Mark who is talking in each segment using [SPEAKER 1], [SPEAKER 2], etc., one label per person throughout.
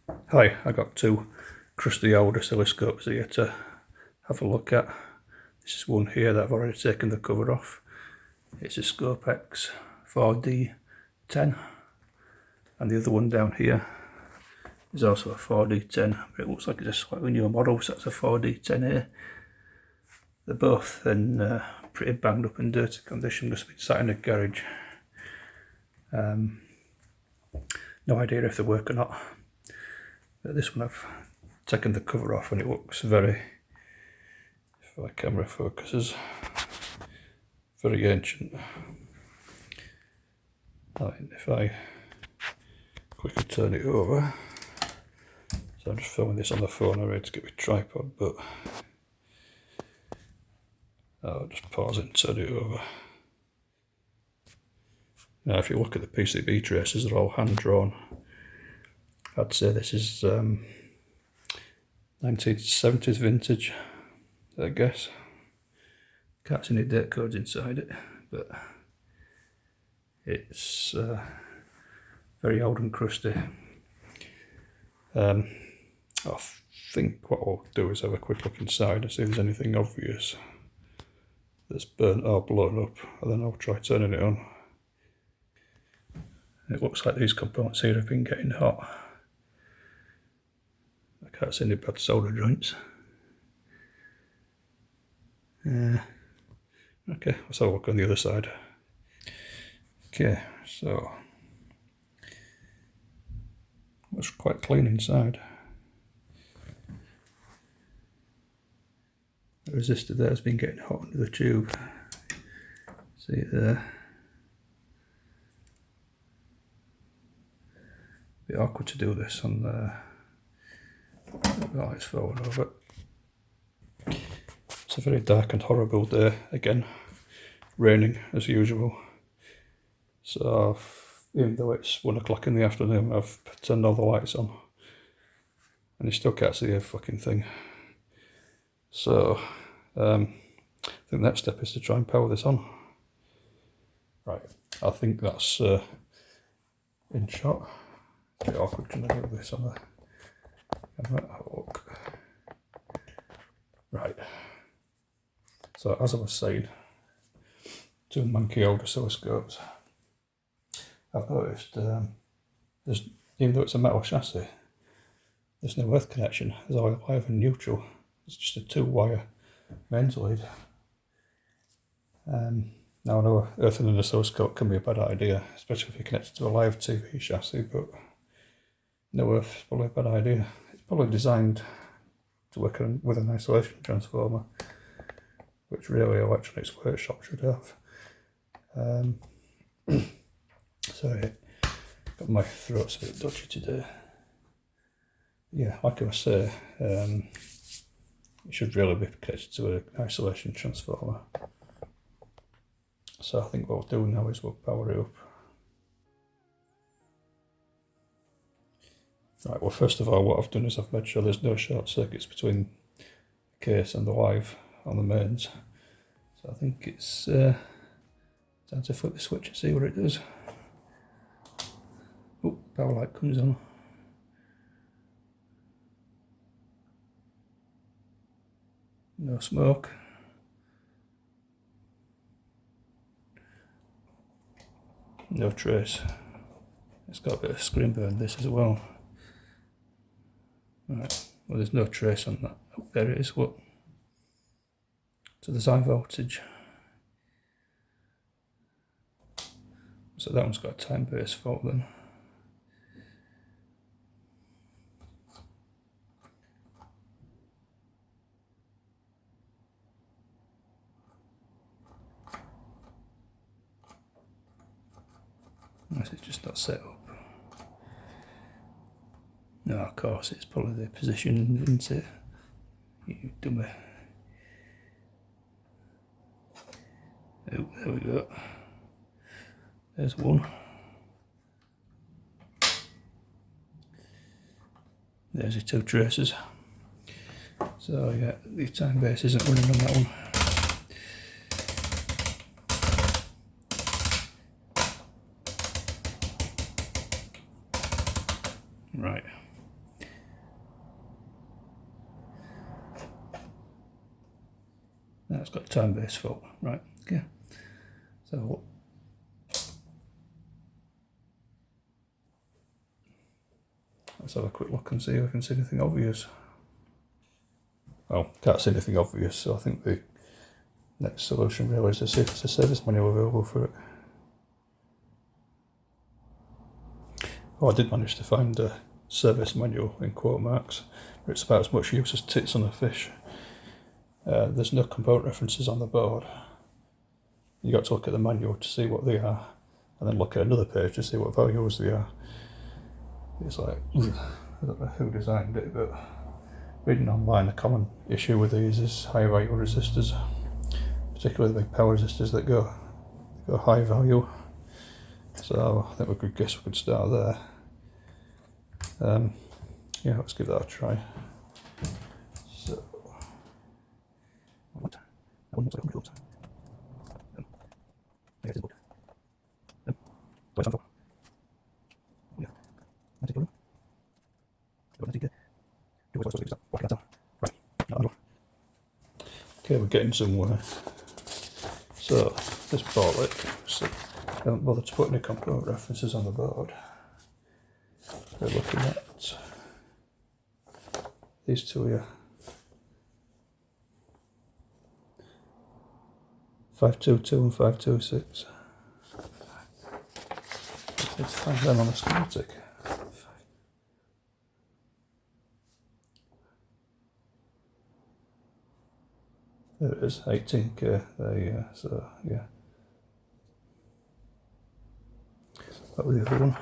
[SPEAKER 1] Hi, I got two crusty old oscilloscopes here to have a look at. This is one here that I've already taken the cover off. It's a Scopex 4D10, and the other one down here is also a 4D10, but it looks like it's a slightly newer model, so it's a 4D10A. They're both in pretty banged up and dirty condition, just been sat in a garage. No idea if they work or not. But this one I've taken the cover off and it looks very, if my camera focuses, very ancient. If I quickly turn it over, so I'm just filming this on the phone, I'm ready to get my tripod, but I'll just pause it and turn it over. Now if you look at the PCB traces, they're all hand drawn. I'd say this is 1970's vintage, I guess. Can't see any date codes inside it, but it's very old and crusty. I think what I'll do is have a quick look inside and see if there's anything obvious that's burnt or blown up, and then I'll try turning it on. It looks like these components here have been getting hot. I can't see any bad solder joints. Okay, let's have a look on the other side. Okay, so looks quite clean inside. The resistor there has been getting hot under the tube. See it there. Bit awkward to do this on the lights falling over. It's a very dark and horrible day again, raining as usual. So even though it's 1 o'clock in the afternoon, I've turned all the lights on and you still can't see a fucking thing. So I think the next step is to try and power this on. Right, I think that's in shot. It's a bit awkward trying to do this on the camera. Have a look. Right. So as I was saying, two manky old oscilloscopes. I've noticed even though it's a metal chassis, there's no earth connection. There's either live and neutral. It's just a 2-wire mains lead. Now I know earthing an oscilloscope can be a bad idea, especially if you connect it to a live TV chassis, but no earth is probably a bad idea. It's probably designed to work with an isolation transformer, which really electronics workshop should have. Sorry, got my throat's a bit dodgy today. Yeah, like I was saying, it should really be connected to an isolation transformer. So I think what we'll do now is we'll power it up. Right, well first of all what I've done is I've made sure there's no short circuits between the case and the live on the mains. So I think it's time to flip the switch and see what it does. Oh, power light comes on. No smoke. No trace. It's got a bit of screen burn this as well. Right, well there's no trace on that. Oh, there it is, look. So there's high voltage. So that one's got a time base fault then. This is just not set up. No, of course, it's probably the position, isn't it? You dummy. Oh, there we go. There's one. There's your two traces. So yeah, the time base isn't running on that one. Right. that's got a time base fault, right? Okay. So let's have a quick look and see if we can see anything obvious. Well, can't see anything obvious, so I think the next solution really is to see if there's a service manual available for it. Oh, I did manage to find a service manual in quote marks, but it's about as much use as tits on a fish. There's no component references on the board. You got to look at the manual to see what they are, and then look at another page to see what values they are. It's like, I don't know who designed it, but reading online, a common issue with these is high value resistors, particularly the big power resistors that go high value. So I think we could guess we could start there. Yeah, let's give that a try. So, what? That one looks like 100 volts. I guess it's book. What's on for? Yeah. I take a look. Right. No. Okay, we're getting somewhere. So this board, so I haven't bothered to put any component references on the board. We're looking at these two here. 522 and 526. Let's find them on the schematic. There it is, 18k there, so yeah. That was the other one.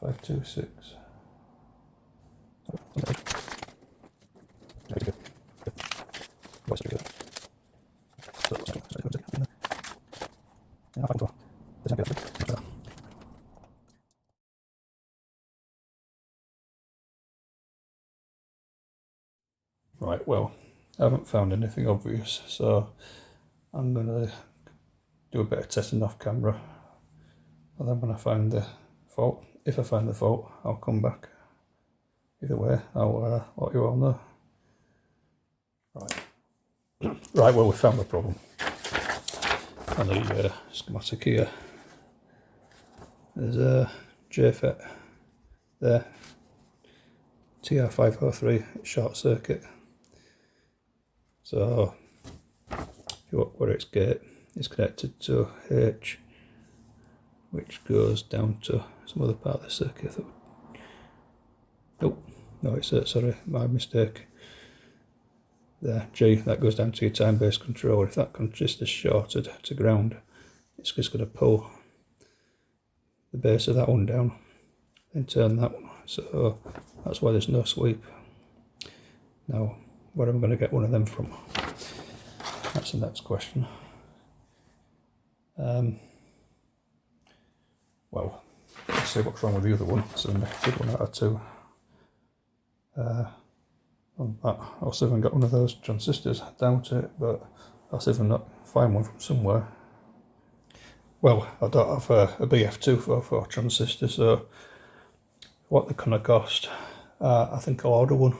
[SPEAKER 1] Five, 2, 6. Right, well, I haven't found anything obvious, so I'm going to do a bit of testing off camera, and then when I find the fault, if I find the fault, I'll come back. Either way, I'll let you all know. Right, well, we found the problem. On the schematic here, there's a JFET there, TR503, it's short circuit. So if you look where it's gate, it's connected to H, which goes down to some other part of the circuit. Oh, no, it's sorry, my mistake. There, G, that goes down to your time-based controller. If that transistor is shorted to ground, it's just going to pull the base of that one down, then turn that one. So that's why there's no sweep. Now, where am I going to get one of them from? That's the next question. Well, let's see what's wrong with the other one. So the good one out of 2. On that, I'll see if I can get one of those transistors. I doubt it, but I'll see if I can not find one from somewhere. Well, I don't have a BF244 transistor, so what they're going to cost, I think I'll order one,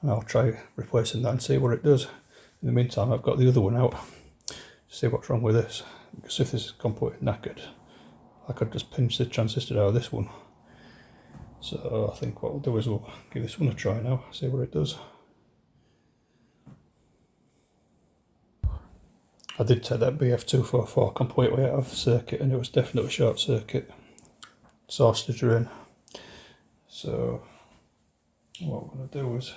[SPEAKER 1] and I'll try replacing that and see what it does. In the meantime, I've got the other one out to see what's wrong with this, because if this is completely knackered, I could just pinch the transistor out of this one. So I think what we'll do is we'll give this one a try now, see what it does. I did take that BF244 completely out of the circuit, and it was definitely short circuit. Source to drain. So what we're going to do is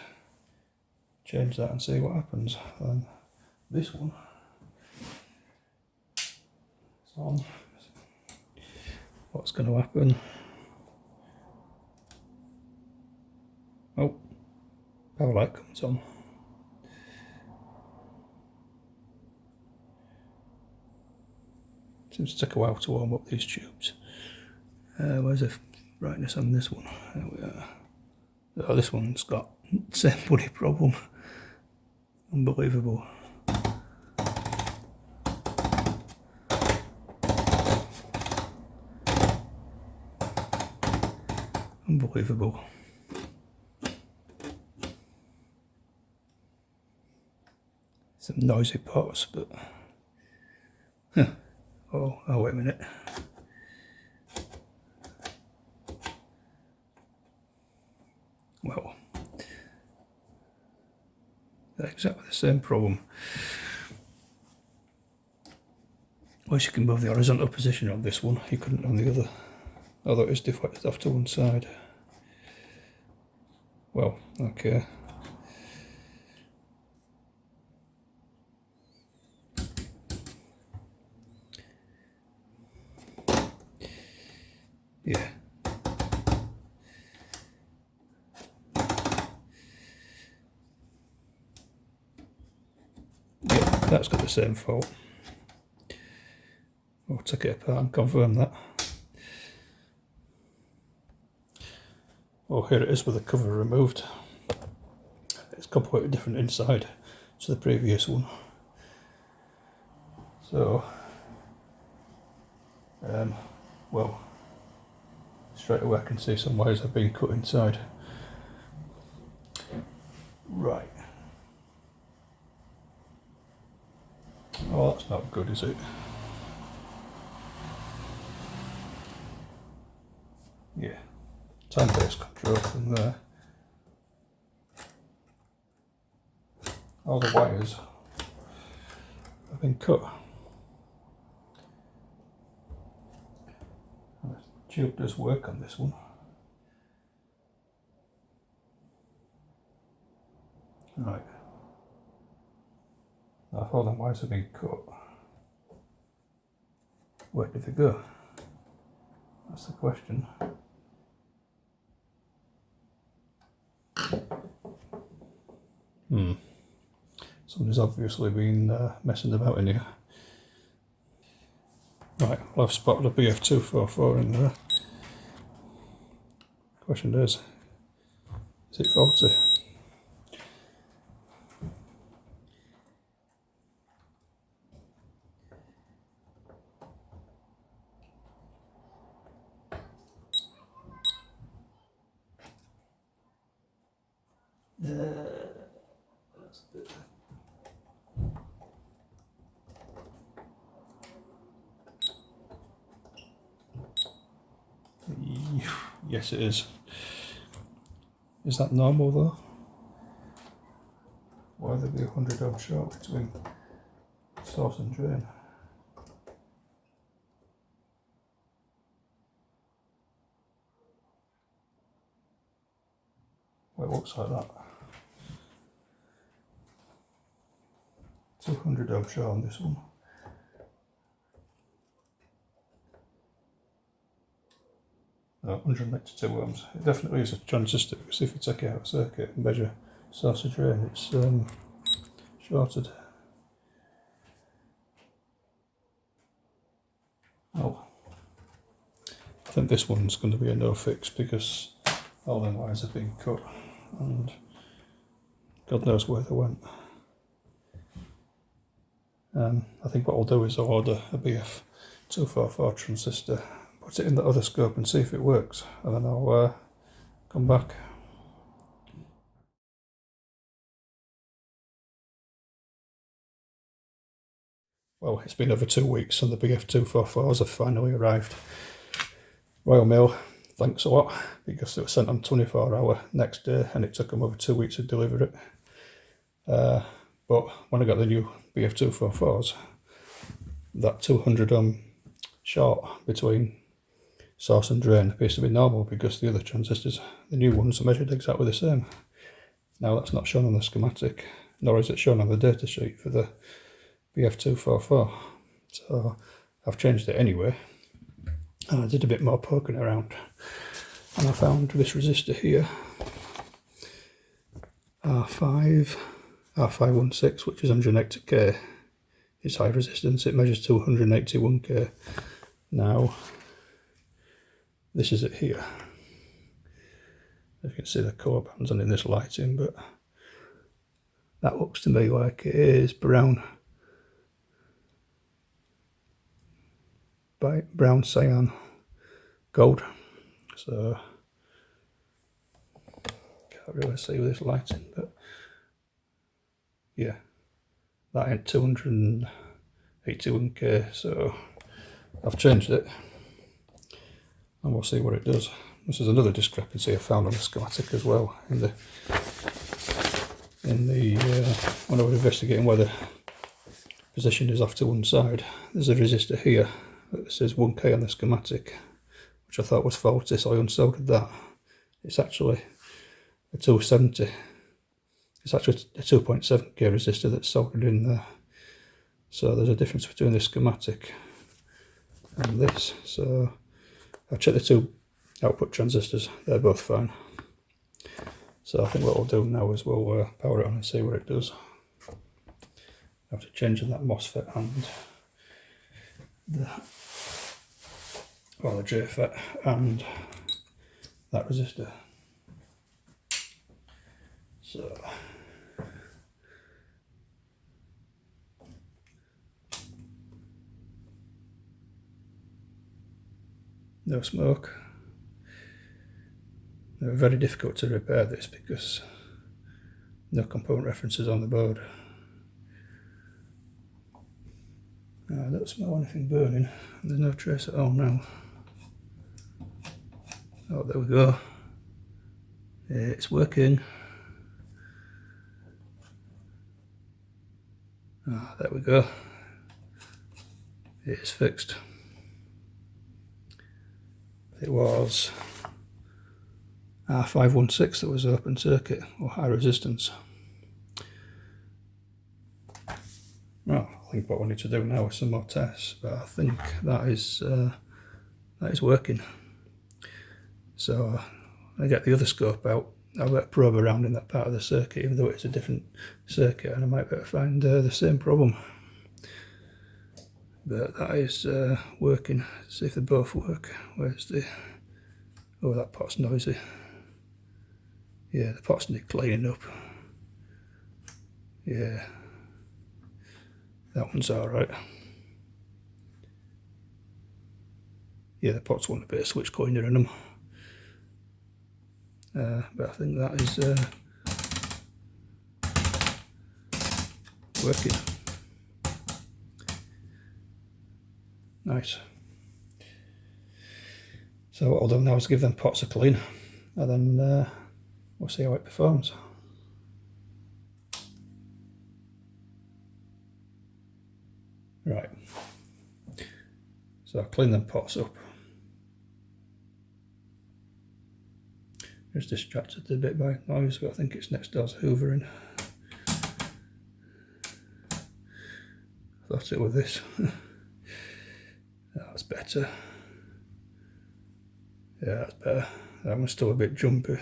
[SPEAKER 1] change that and see what happens. And this one is on. What's going to happen? Oh, power light comes on. Seems to take a while to warm up these tubes. Where's the brightness on this one? There we are. Oh, this one's got the same bloody problem. Unbelievable. Unbelievable. some noisy parts, but oh wait a minute. Well, they're exactly the same problem. Wish you can move the horizontal position on this one, you couldn't on the other, although it's deflected off to one side. Well, okay. Yeah. Yeah, that's got the same fault. I'll take it apart and confirm that. Oh, here it is with the cover removed. It's completely different inside to the previous one. So, well, straight away I can see some wires have been cut inside. Right. Oh, that's not good, is it? Yeah. Time-based control from there. All the wires have been cut. The tube does work on this one. Right. Now if all the wires have been cut, where did they go? That's the question. Somebody's obviously been messing about in here. Right, well I've spotted a BF244 in there. Question is it faulty? Yes, it is. Is that normal though? Why would there be 100 ohm short between source and drain? Well, it looks like that. 200 ohm short on this one. No, 192 ohms. It definitely is a transistor because if you take it out of circuit and measure source and drain, it's shorted. Well, I think this one's going to be a no fix because all the wires have been cut and God knows where they went. I think what I'll do is I'll order a BF244 transistor, put it in the other scope and see if it works, and then I'll come back. Well, it's been over 2 weeks and the BF244s have finally arrived. Royal Mail, thanks a lot, because it was sent on 24-hour next day and it took them over 2 weeks to deliver it. But when I got the new BF244s, that 200 ohm short between source and drain appears to be normal because the other transistors, the new ones, are measured exactly the same. Now that's not shown on the schematic, nor is it shown on the datasheet for the BF244. So I've changed it anyway, and I did a bit more poking around, and I found this resistor here, R516, which is 180k. It's high resistance, it measures 281k. Now, this is it here. You can see the core bands on in this lighting, but that looks to me like it is brown cyan gold. So can't really see with this lighting, but yeah, that ain't 281k, so I've changed it and we'll see what it does. This is another discrepancy I found on the schematic as well in the when I was investigating where the position is off to one side. There's a resistor here that says 1k on the schematic, which I thought was faulty, so I unsoldered that. It's actually a 270. It's actually a 2.7k resistor that's soldered in there. So there's a difference between the schematic and this. So I've checked the two output transistors, they're both fine. So I think what we'll do now is we'll power it on and see what it does. After changing that MOSFET and the JFET and that resistor. So no smoke. They're very difficult to repair this because no component references on the board. I don't smell anything burning. There's no trace at all now. Oh, there we go. It's working. Ah, there we go. It is fixed. It was R516 that was open circuit or high resistance. Well, I think what we need to do now is some more tests, but I think that is working. So I get the other scope out. I'll get a probe around in that part of the circuit, even though it's a different circuit, and I might be able to find the same problem. But that is working. Let's see if they both work. Where's the... Oh, that pot's noisy. Yeah, the pot's need cleaning up. Yeah. That one's alright. Yeah, the pots want a bit of switch cleaner in them. But I think that is working. Nice. So what I'll do now is give them pots a clean, and then we'll see how it performs. Right. So I'll clean them pots up. Just distracted a bit by noise, but I think it's next door's hoovering. Thought it was this. That's better. Yeah, that's better. That one's still a bit jumpy.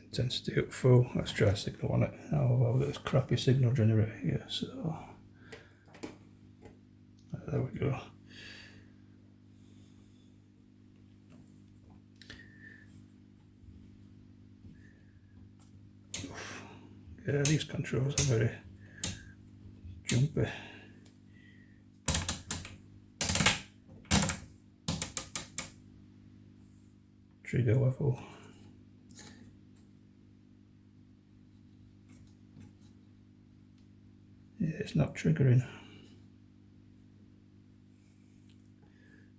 [SPEAKER 1] Intensity up full. Let's try a signal on it. Oh, well, I've got this crappy signal generator here, so there we go. Yeah, these controls are very jumpy. Trigger level. Yeah, it's not triggering.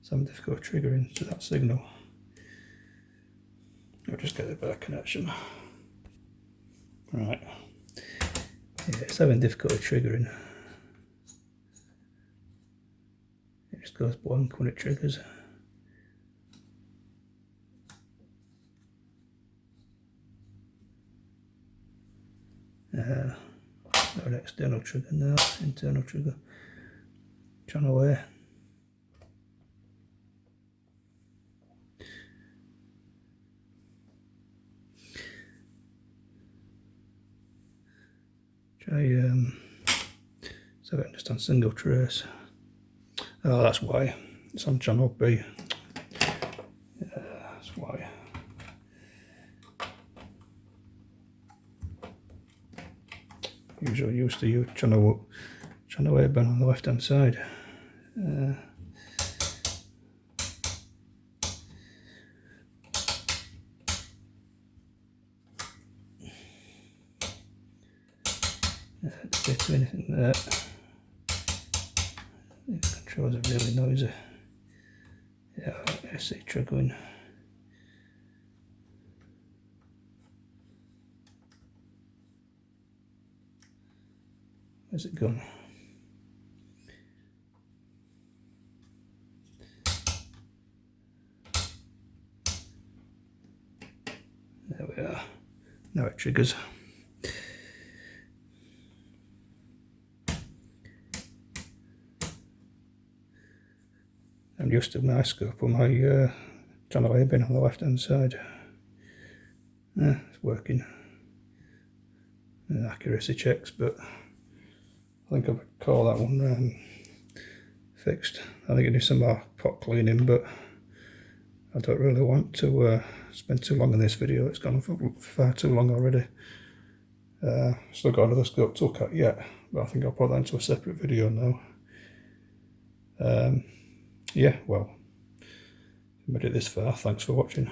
[SPEAKER 1] Some difficult triggering to that signal. I'll just get the better connection. Right. Yeah, it's having difficulty triggering. It just goes blank when it triggers. Not an external trigger now, internal trigger. Channel A. Try so I just on single trace. Oh, that's why. It's on channel B. Yeah, that's why. Usually used to use channel A band on the left hand side. Bit of anything there. These controls are really noisy. Yeah, I see triggering. Where's it gone? There we are. Now it triggers. I'm used to my scope on my channel A bin on the left hand side. It's working. Accuracy checks, but I think I would call that one fixed. I think it needs some more pot cleaning, but I don't really want to spend too long on this video. It's gone for far too long already. Still got another scope to look at yet, but I think I'll put that into a separate video now. Yeah, well, if you made it this far, thanks for watching.